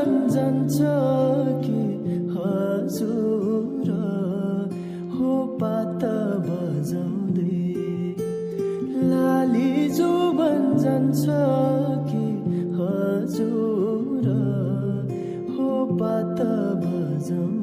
जुबन जान्छ कि हजुर हो पात बजाउँदै लाली जुबन जान्छ कि हजुर हो पात बजाउँदै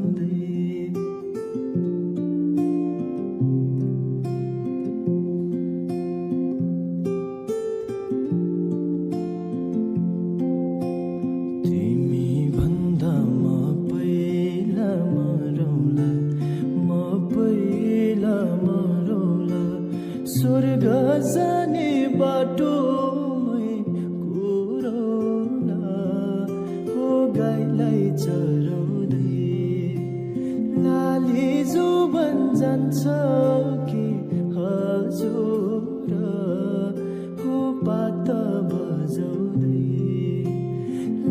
स्वर्ग जाने बाटोमै कुरौला हो गाईलाई चराउँदै लाली जुबन जान्छ कि हजुर हो पात बजाउँदै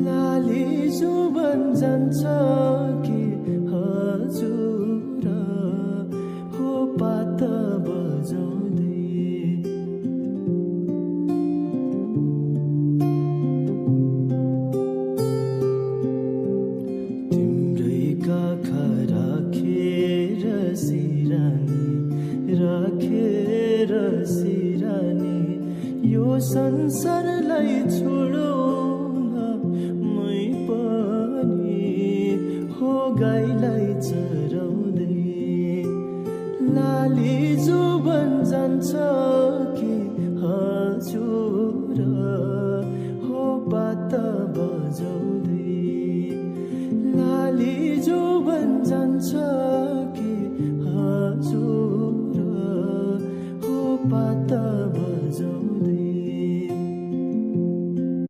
लाली जुबन जान्छ कि हजुर हो पात बजाउँदै राखेर सिरानी यो संसारलाई